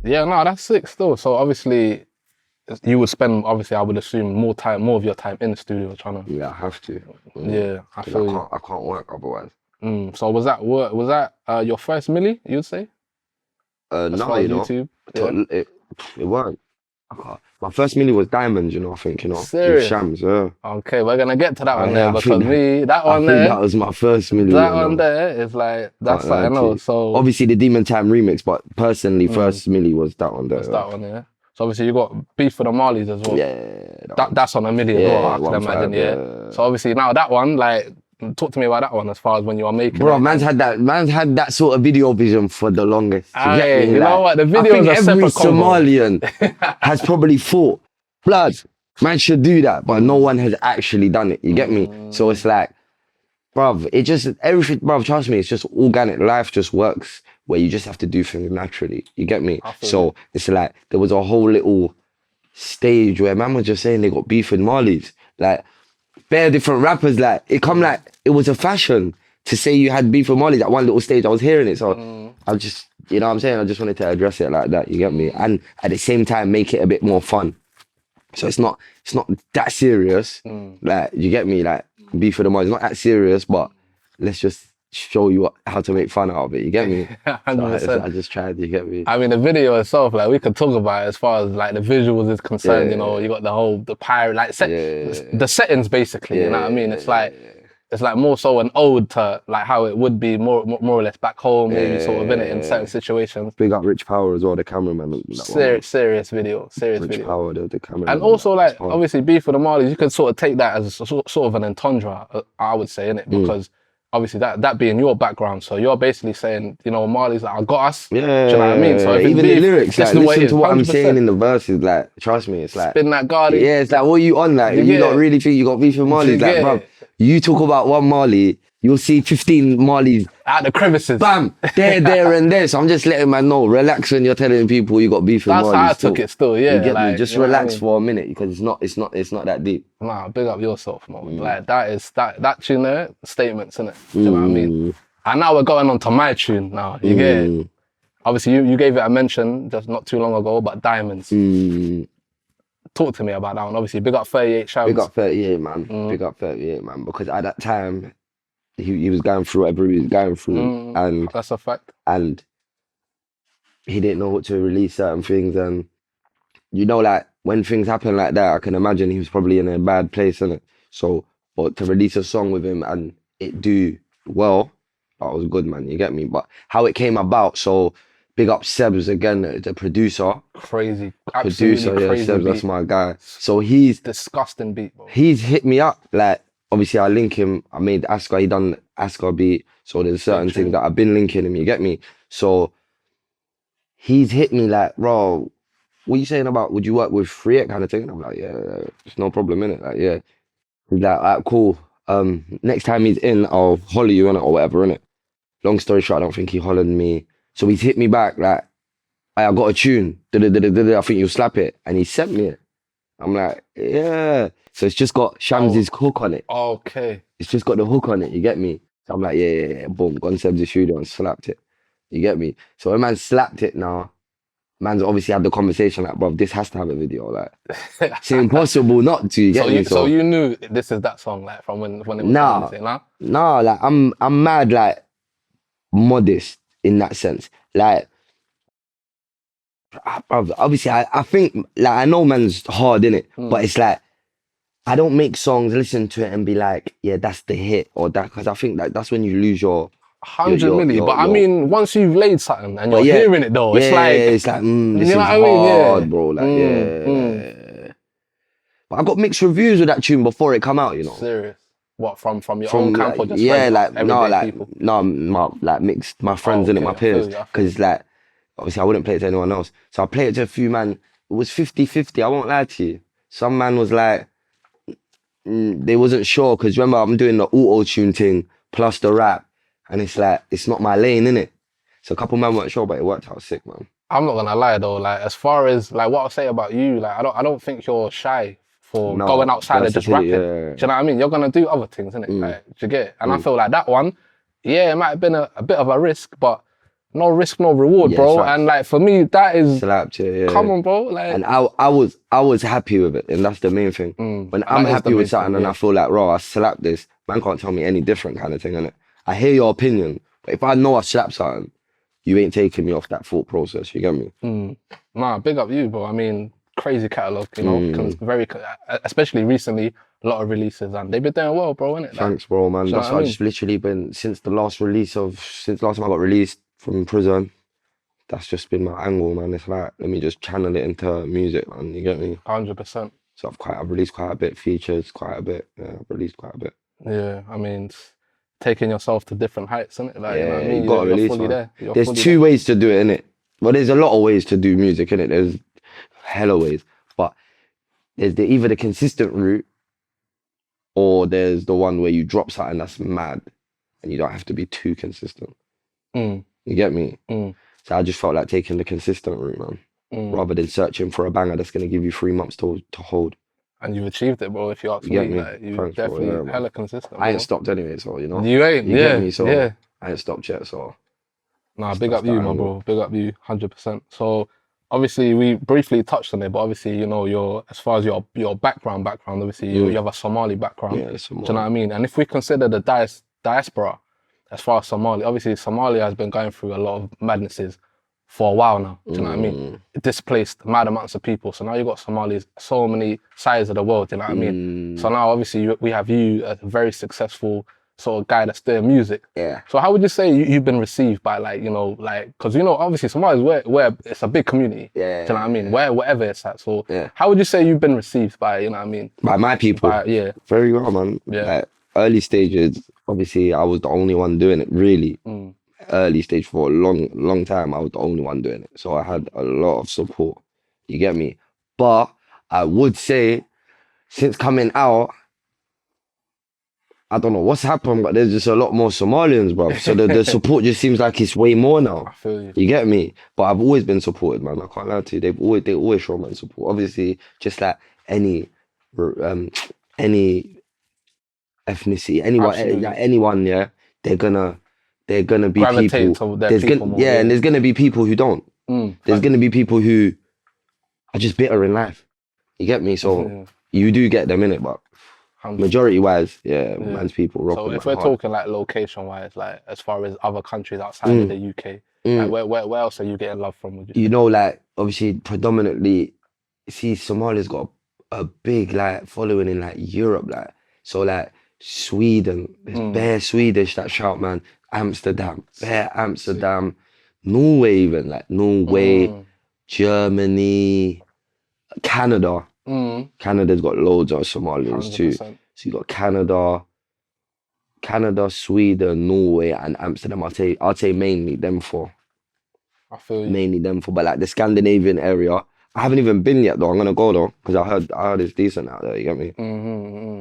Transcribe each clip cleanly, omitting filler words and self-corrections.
Yeah, no, that's sick still. So obviously, you would spend, obviously, I would assume more of your time in the studio trying to. Yeah, I have to. Yeah, I 'Cause feel you. I can't work otherwise. So was that work? Was that your first milli? You'd say, as No, far as YouTube? Yeah. it weren't. My first milli was Diamonds, I think, with Serious. Shams, yeah. Okay, we're gonna get to that one there Yeah, because that I one think there, that was my first milli, that one there is like that's Can't lie something to you. else. So Obviously the Demon Time remix, but personally, first milli was that one there. that's that one there. So obviously you got beef for the Marleys as well. Yeah, That's on a milli as well. I can 1.5, imagine. Yeah. So obviously now that one, like, talk to me about that one as far as when you are making. Bro, it. man's had that sort of video vision for the longest. Aye, you know what? The I videos think are every separate combo. Somalian has probably thought, blood, man should do that, but no one has actually done it. You get me? So it's like, bruv, everything, bruv, trust me, it's just organic. Life just works where you just have to do things naturally. You get me? So it's like, there was a whole little stage where man was just saying they got beef with Marleys. Like, bare different rappers, like, it was a fashion to say you had beef with Marleys at one little stage. I was hearing it, so I just, you know what I'm saying? I just wanted to address it like that, you get me? And at the same time, make it a bit more fun. So it's not that serious. Like, you get me? Like, beef with the Marleys, not that serious, but let's just show you how to make fun out of it, you get me? 100%. So I just tried, you get me? I mean, the video itself, like, we could talk about it as far as like the visuals is concerned. Yeah. You know, you got the pirate, like the settings basically. You know what I mean? It's like more so an ode to like how it would be more or less back home, maybe sort of in it in certain situations. Big up Rich Power as well, the cameraman. Serious video. Rich Power, the cameraman. And also, like, obviously, beef for the Marleys, you could sort of take that as a sort of an entendre, I would say, innit? Because obviously that being your background, so you're basically saying, you know, Marley's like, I got us. Yeah. Do you know what I mean? So if even beef, the lyrics, like, listen to what I'm 100%. saying in the verses, like, trust me, it's like, spin that guardian. yeah, it's like, what are you on? Like, you not really think you got beef with Marleys? Like, bro, you talk about one Marley, you'll see 15 Marleys out the crevices. Bam! There, and there. So I'm just letting man know, relax when you're telling people you got beef with Marleys. That's how I took it still, yeah. You get like, me? Just relax for a minute, because it's not that deep. Nah, big up yourself, man. Like, that tune there, statements, innit? Do you know what I mean? And now we're going on to my tune now. You get it? Obviously, you gave it a mention just not too long ago, but Diamonds. Talk to me about that one. Obviously, big up 38 shouts. Big up 38, man. Big up 38, man. Because at that time, he was going through whatever he was going through. And that's a fact. And he didn't know what to release certain things. And, you know, like, when things happen like that, I can imagine he was probably in a bad place, innit? So, but to release a song with him and it do well, that was good, man. You get me? But how it came about, so big up Sebs again, the producer. Crazy. Absolutely producer, crazy. Sebs, that's my guy. So he's disgusting beat, bro. He's hit me up. Like, obviously I link him. I made Asker, he done Asker beat. So there's certain things that I've been linking him, you get me? So he's hit me like, bro, what are you saying about, would you work with Freak kind of thing? And I'm like, yeah, there's no problem in it. Like, yeah. He's like, alright, cool. Next time he's in, I'll holler you in it or whatever, in it. Long story short, I don't think he hollered me. So he's hit me back like, I got a tune. I think you'll slap it. And he sent me it. I'm like, yeah. So it's just got Shams' hook on it. Okay. It's just got the hook on it, you get me? So I'm like, yeah. Boom, gone Seb's studio and slapped it. You get me? So when man slapped it now, man's obviously had the conversation like, bro, this has to have a video. Like, it's impossible not to, you get me? So you knew this is that song, like, from when it was Nah, like, I'm mad, like, modest in that sense. Like, obviously I think, like, I know man's hard, innit? But it's like, I don't make songs, listen to it and be like, yeah, that's the hit or that, because I think like that's when you lose your 100 million. But I mean, once you've laid something and you're hearing it though, it's like, this is hard, bro. Like, But I got mixed reviews with that tune before it come out, you know. Serious? What, from your own camp or just like mixed my friends and my peers, because like obviously I wouldn't play it to anyone else. So I played it to a few man. It was 50-50. I won't lie to you. Some man was like, they wasn't sure, because remember I'm doing the auto-tune thing plus the rap, and it's like, it's not my lane, innit? So a couple men weren't sure, but it worked out sick, man. I'm not gonna lie though, like, as far as like what I'll say about you, like, I don't think you're shy for going outside and just rapping. Do you know what I mean? You're gonna do other things, innit? Like, do you get it? And I feel like that one, yeah, it might have been a bit of a risk, but no risk, no reward, Yeah, bro. facts. And like for me, that is Slapped, yeah. come on, bro. Like, And I was happy with it, and that's the main thing. When I'm that is the happy main with something thing, and yeah. I feel like, raw, I slapped this, man can't tell me any different kind of thing, innit? I hear your opinion, but if I know I slapped something, you ain't taking me off that thought process, you get me? Nah, big up you, bro. I mean, crazy catalog, you know, Mm. especially recently, a lot of releases, and they've been doing well, bro, innit? Like, Thanks, bro, man. do you know That's what why I I mean? just literally been, since last time I got released from prison, that's just been my angle, man. It's like, let me just channel it into music, man, you get me? 100%. So I've released quite a bit, features, quite a bit, yeah, I've released quite a bit. Yeah, I mean, it's taking yourself to different heights, innit? Like, you know what I Yeah, mean? you gotta You're release, fully man. there. You're There's fully two there. ways to do it, innit? Well, there's a lot of ways to do music, innit? There's hella ways. But there's either the consistent route or there's the one where you drop something that's mad and you don't have to be too consistent. Mm, You get me? mm, So I just felt like taking the consistent route, man. mm. Rather than searching for a banger that's gonna give you 3 months to hold. And you've achieved it, bro, if you ask You get me. me? Like, you Thanks, bro. definitely Yeah, man. hella consistent, I ain't bro. stopped anyway, so you know. You ain't, You get yeah, me? So yeah. I ain't stopped yet, so Nah, big that's up the you, my angle. bro. Big up you, 100%. So obviously we briefly touched on it, but obviously, you know, as far as your background, obviously you have a Somali background. Yeah, some Do you know what I mean? And if we consider the diaspora, as far as Somali, obviously Somalia has been going through a lot of madnesses for a while now. Do you know what I mean? It displaced mad amounts of people. So now you've got Somalis, so many sides of the world, do you know what I mean? So now obviously we have you, a very successful sort of guy that's doing music. Yeah. So how would you say you've been received by, like, you know, like, because, you know, obviously Somalia is where it's a big community. Yeah. Do you know what I mean? Wherever it's at. So Yeah. how would you say you've been received by, you know what I mean? By my people. Yeah. Very well, man. Yeah. Like, early stages, obviously I was the only one doing it, really. Early stage for a long time, I was the only one doing it. So I had a lot of support. You get me? But I would say, since coming out, I don't know what's happened, but there's just a lot more Somalians, bro. So the support just seems like it's way more now. I feel you. You get me? But I've always been supported, man. I can't lie to you. They always show my support. Obviously, just like any ethnicity, Absolutely. anyone, yeah, they're gonna be Gravitate people. to their people more, and there's gonna be people who don't. There's gonna be people who are just bitter in life. You get me? So you do get them in it, but 100%. majority wise, man's people rock. So if we're talking like location wise, like as far as other countries outside of the UK, like where else are you getting love from? Would you say? You know, like obviously predominantly, see, Somalia's got a big like following in like Europe, like so like Sweden, there's bare Swedish that shout, man. Amsterdam, bare Amsterdam, Norway, even like Norway, Germany, Canada. Canada's got loads of Somalians too. 100%. So you got Canada, Sweden, Norway, and Amsterdam. I'll say mainly them four. I feel you. Mainly them four, but like the Scandinavian area, I haven't even been yet though. I'm gonna go though because I heard it's decent out there. You get me?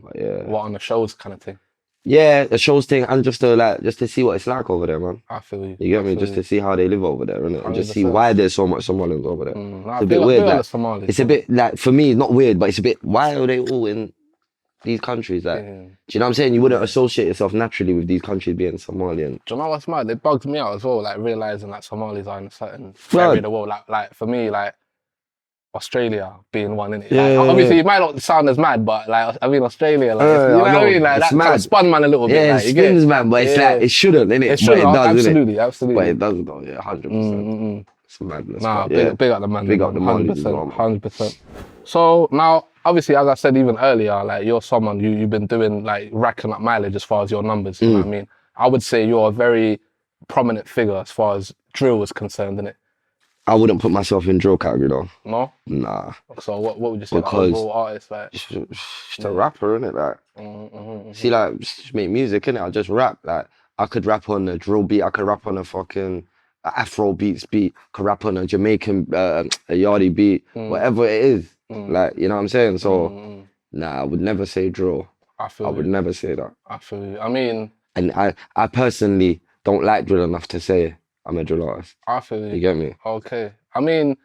But yeah. What, on the shows kind of thing? Yeah, the shows thing, and just to see what it's like over there, man. I feel you. You get me? Just to see how they live over there, innit? And just see 100%. why there's so much Somalians over there. Nah, It's a bit weird. Like, Somalis, it's a bit like, for me, not weird, but it's a bit, why are they all in these countries? Like, do you know what I'm saying? You wouldn't associate yourself naturally with these countries being Somalian. Do you know what's mad? It bugs me out as well, like realizing that Somalis are in a certain Blood. area of the world. Like for me, like Australia being one, innit? Like, obviously, it might not sound as mad, but like, I mean, Australia, like, you know what I mean? Like, that kind of spun man a little bit. Yeah, like, it spins, man, but it's like, it shouldn't, innit? It shouldn't, but it does, absolutely, innit? absolutely. But it does, though, yeah, 100%. It's madness. Nah, yeah. big up the man. Big up the man. 100%, 100%. So now, obviously, as I said even earlier, like, you're someone, you've been doing, like, racking up mileage as far as your numbers, you know what I mean? I would say you're a very prominent figure as far as drill is concerned, innit? I wouldn't put myself in drill category, though. No? Nah. So what would you say, like, Because overall artist, like? Just a rapper, innit? Like, see, like, just make music, innit? I just rap. Like, I could rap on a drill beat. I could rap on a fucking Afro beats beat. Could rap on a Jamaican, a Yardie beat. Whatever it is. Like, you know what I'm saying? So, nah, I would never say drill. I would never say that. I feel you. I mean... And I personally don't like drill enough to say I'm a drill artist. I feel you. You get me? Okay. I mean,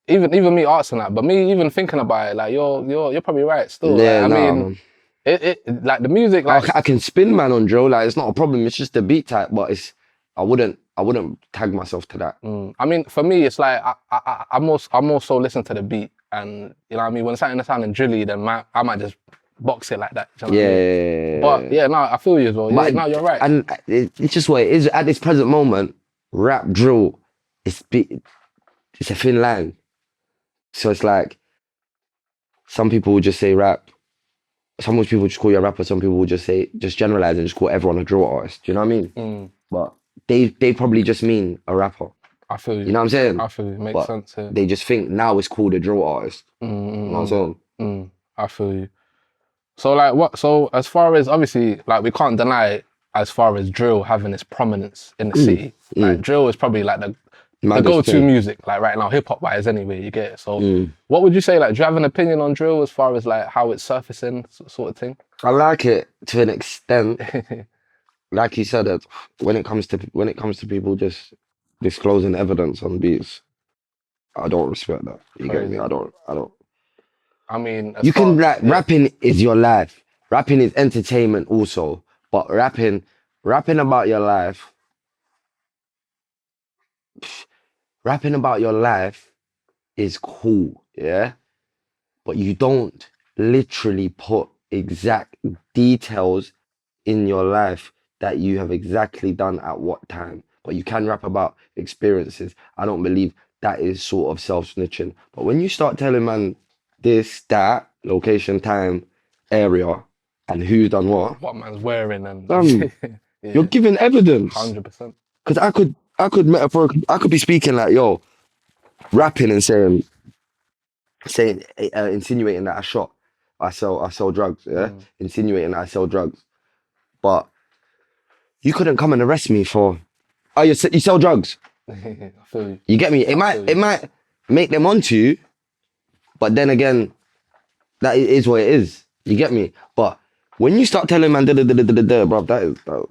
even me asking that, but me even thinking about it, like, you're probably right still. Yeah, like, nah, I mean, man. Like the music, like... I can spin, man, on drill. Like, it's not a problem. It's just the beat type, but I wouldn't I wouldn't tag myself to that. I mean, for me, it's like I'm also listen to the beat, and you know what I mean. When something sounding drilly, then I might just box it like that. Do you know what I mean? But yeah, no, I feel you as well. Yeah, But no, you're right. And it's just what it is at this present moment. Rap, drill, it's a thin line. So it's like some people would just say rap. Some people just call you a rapper. Some people would just generalize and just call everyone a drill artist. Do you know what I mean? But they probably just mean a rapper. I feel you. You know what I'm saying? I feel you. Makes sense. Yeah. They just think now it's called a drill artist. You know what I'm saying? I feel you. So like what? So as far as obviously, like we can't deny as far as drill having its prominence in the city. Like drill is probably like the go-to music, like right now, hip hop wise anyway, you get it. So what would you say, like, do you have an opinion on drill as far as like how it's surfacing, sort of thing? I like it to an extent. Like you said, that when it comes to people just disclosing evidence on beats, I don't respect that. You get me? I don't. I mean, you can rapping is your life. Rapping is entertainment also, but rapping about your life. Rapping about your life is cool, yeah? But you don't literally put exact details in your life that you have exactly done at what time. But you can rap about experiences. I don't believe that is sort of self-snitching. But when you start telling man this, that, location, time, area, and who's done what man's wearing and you're giving evidence. 100%. Because I could metaphorically, I could be speaking like, yo, rapping and saying, insinuating that I sell drugs, yeah? Insinuating that I sell drugs. But you couldn't come and arrest me for, oh, you sell drugs. I feel you. You get me? It might make them onto you, but then again, that is what it is. You get me? But when you start telling man, bro,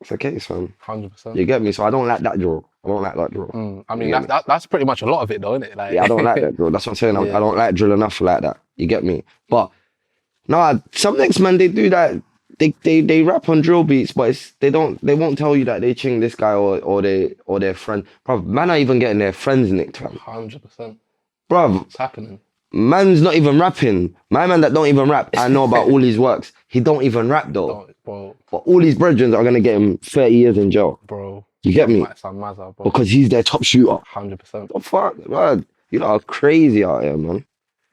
that's the case, fam. 100%. You get me? So I don't like that draw. I don't like that draw. I mean, that's pretty much a lot of it, though, isn't it? Like, yeah, I don't like that draw. That's what I'm saying. I don't like drill enough like that. You get me? But no, some next man, they do that. They rap on drill beats, but they won't tell you that they ching this guy or their friend. Bro, man are even getting their friends nicked, fam. 100%. Bro, it's happening. Man's not even rapping. My man that don't even rap, I know about all his works. He don't even rap though. Bro. But all his brethren are gonna get him 30 years in jail. Bro. You get me? Bro. Because he's their top shooter. 100%. What the fuck, man? You know, crazy out here, man.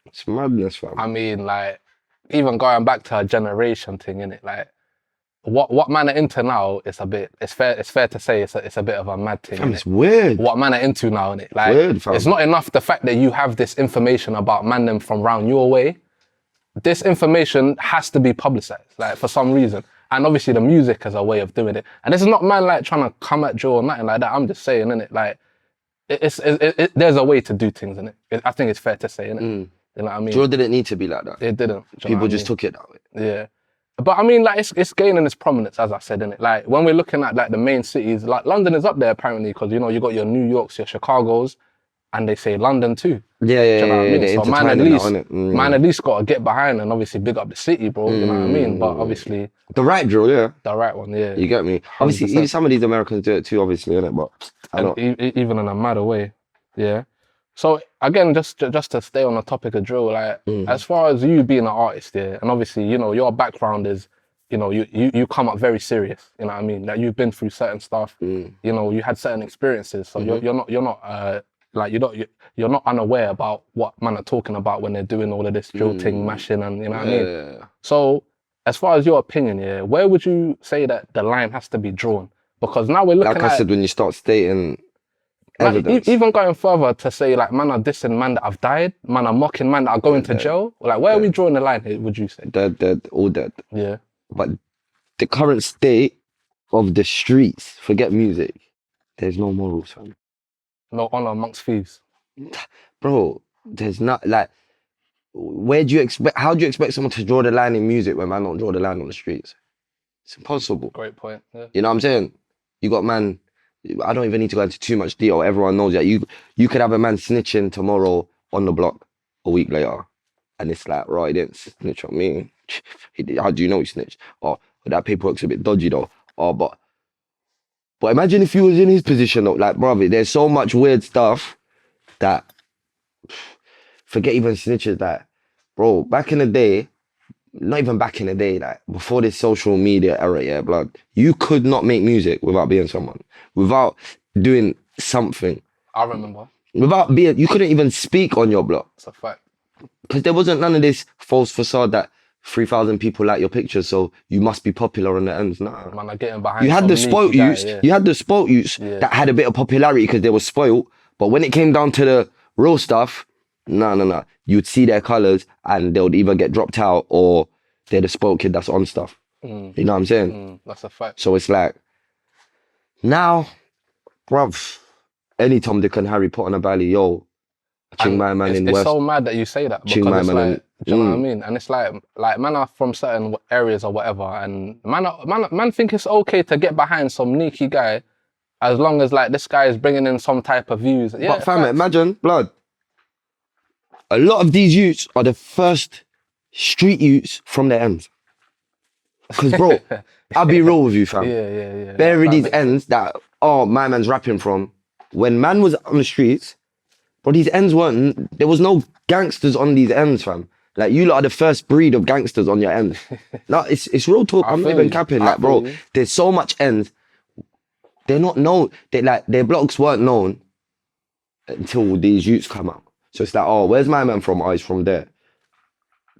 It's madness, fam. I mean, like, even going back to a generation thing, innit? Like, what man are into now, it's fair to say it's a bit of a mad thing. Fam, it's weird. What man are into now, innit? Like, weird, fam. It's not enough the fact that you have this information about man them from round your way. This information has to be publicized, like, for some reason. And obviously the music is a way of doing it. And this is not man like trying to come at you or nothing like that. I'm just saying, innit? Like, there's a way to do things, innit? I think it's fair to say, innit? You know what I mean? Drill didn't need to be like that. It didn't. People just took it that way. Yeah. But I mean, like, it's gaining its prominence, as I said, innit? Like, when we're looking at, like, the main cities, like, London is up there, apparently, because, you know, you got your New Yorks, your Chicagos, and they say London too. Yeah. You know what I mean? So man at least got to get behind and obviously big up the city, bro. You know what I mean? But obviously... The right drill, yeah. The right one, yeah. You get me? 100%. Obviously, even some of these Americans do it too, obviously, innit? But I don't... Even in a madder way, yeah. So, again, just to stay on the topic of drill, like, as far as you being an artist, yeah, and obviously, you know, your background is, you know, you come up very serious, you know what I mean? Like, you've been through certain stuff, you know, you had certain experiences, so you're not unaware about what man are talking about when they're doing all of this drill thing, mashing, and you know what I mean? Yeah. So, as far as your opinion, yeah, where would you say that the line has to be drawn? Because now we're looking like I said, when you start stating evidence. Even going further to say, like, man are dissing man that have died, man are mocking man that are going to jail, like, where are we drawing the line here, would you say? Dead, all dead. Yeah. But the current state of the streets, forget music, there's no morals, fam. No honor amongst thieves. Bro, there's not, like, how do you expect someone to draw the line in music when man don't draw the line on the streets? It's impossible. Great point, yeah. You know what I'm saying? You got man, I don't even need to go into too much detail, everyone knows that. You could have a man snitching tomorrow on the block a week later, and it's like, right, he didn't snitch on me. How do you know he snitched? Or that paperwork's a bit dodgy though. But But imagine if you was in his position though, like, brother, there's so much weird stuff that, forget even snitches, that, bro, back in the day, not even back in the day, like, before this social media era, yeah, blood, you could not make music without being someone, without doing something. I remember. Without being, you couldn't even speak on your block. It's a fact. Because there wasn't none of this false facade that 3,000 people like your picture, so you must be popular on the ends. Nah. Man, I'm getting behind. You had the spoilt youths. Yeah. You had the spoilt youths that had a bit of popularity because they were spoilt. But when it came down to the real stuff, no. You'd see their colours and they would either get dropped out or they're the spoilt kid that's on stuff. You know what I'm saying? That's a fact. So it's like, now, bruv, any Tom, Dick and Harry put on a valley, yo, ching my man in It's West. so mad that you say that, Ching because my it's man like, do you know what I mean? And it's like man are from certain areas or whatever, and man think it's okay to get behind some sneaky guy, as long as like this guy is bringing in some type of views. Yeah, But fam, facts. imagine, blood, a lot of these youths are the first street youths from their ends. Because, bro, I'll be real with you, fam. Yeah. Bury these ends that, oh, my man's rapping from. When man was on the streets, but these ends weren't, there was no gangsters on these ends, fam. Like, you lot are the first breed of gangsters on your ends. No, it's real talk. I'm not feel even you. capping. I Like, bro, feel you. there's so much ends. They're not known. Their blocks weren't known until these youths come out. So it's like, oh, where's my man from? Oh, he's from there.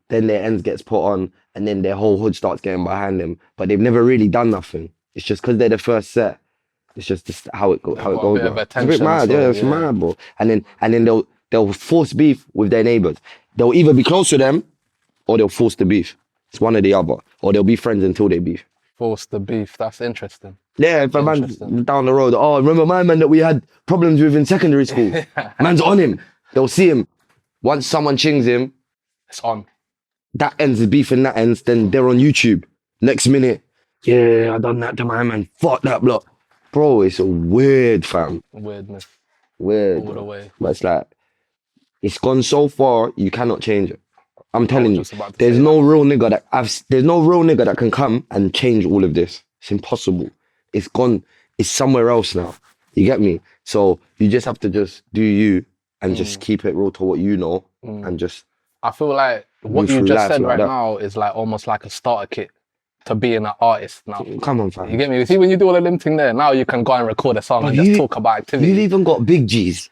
Then their ends gets put on, and then their whole hood starts getting behind them. But they've never really done nothing. It's just because they're the first set. It's just how it goes. got a Bro. bit of It's a bit attention, mad, so, it's mad, bro. And then they'll force beef with their neighbors. They'll either be close to them, or they'll force the beef. It's one or the other. Or they'll be friends until they beef. Force the beef. That's interesting. Yeah, if a man Interesting. down the road, oh, remember my man that we had problems with in secondary school? Man's on him. They'll see him. Once someone chings him, It's on. that ends the beef and that ends, then they're on YouTube. Next minute, yeah, I done that to my man. Fuck that block. Bro, it's a weird, fam. Weirdness. Weird. All the bro. way. But it's like, it's gone so far, you cannot change it. I'm telling you, just about to there's say no real nigga there's no real nigga that can come and change all of this. It's impossible. It's gone, it's somewhere else now. You get me? So you just have to just do you and just keep it real to what you know and just, I feel like what Move you through just life said like right that. now is like almost like a starter kit to being an artist now. come on, You fam. get me? You see, when you do all the lim thing there, now you can go and record a song and you- just talk about activity. You've even got big G's,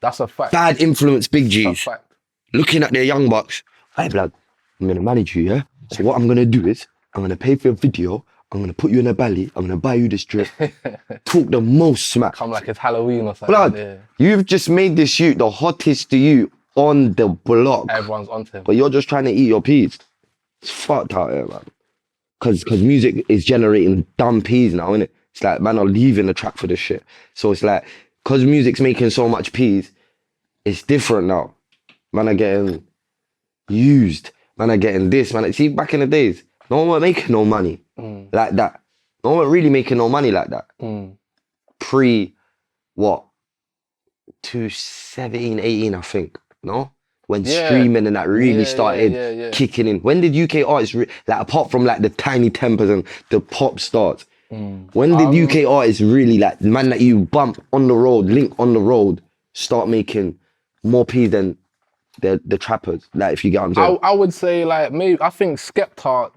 That's a fact. bad influence big That's a G's, fact. looking at their young bucks. Hey, blood, I'm going to manage you, yeah? So what I'm going to do is, I'm going to pay for your video, I'm going to put you in a belly, I'm going to buy you this drip, talk the most smack. Come like it's Halloween or something. Blood, Yeah. you've just made this shoot the hottest to you on the block. Everyone's onto him. But you're just trying to eat your peas. It's fucked out here, man. Cause music is generating dumb peas now, innit? It's like, man are leaving the track for this shit. So it's like, cause music's making so much peas, it's different now. Man are getting used. Man are getting this, man. See, back in the days, no one were making no money like that. No one were really making no money like that. Pre, what? 2017, 18, I think, no? When Yeah. streaming and that really Yeah, started yeah. kicking in. When did UK artists, like apart from like the Tiny Tempers and the pop stars, when did UK artists really, like, man that you bump on the road, link on the road, start making more peas than the trappers? Like, if you get what I'm saying. I would say like maybe I think Skepta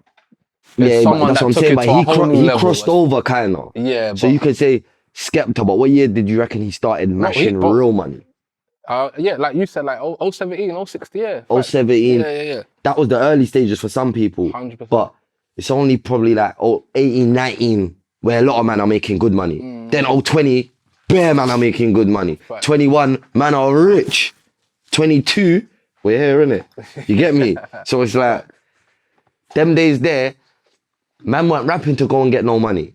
is Yeah, but someone that's that what I'm took saying. it But to a whole new he level. crossed over, kind of. Yeah, So but, you could say Skepta, but what year did you reckon he started mashing but- real money? yeah, like you said, like 017, 060, yeah. 017. Yeah. That was the early stages for some people. 100%. But it's only probably like 18, 19, where a lot of men are making good money. Then 20, bare man are making good money. Fact. 21, man are rich. 22, we're here, innit? You get me? So it's like, them days there, man weren't rapping to go and get no money.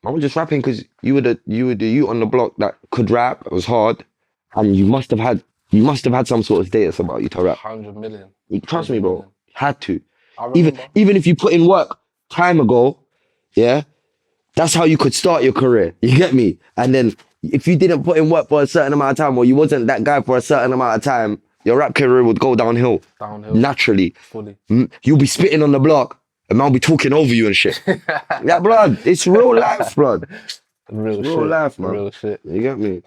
Man was just rapping because you were the youth on the block that could rap. It was hard, and you must have had some sort of status about you to rap. 100 million. Trust me, bro. Had to. I remember. Even if you put in work time ago, yeah, that's how you could start your career. You get me? And then if you didn't put in work for a certain amount of time, or you wasn't that guy for a certain amount of time, your rap career would go downhill. Naturally. Fully. You'll be spitting on the block, and man will be talking over you and shit. Yeah, blood. It's real life, blood. Real It's shit. real life, man. Real shit. You get me?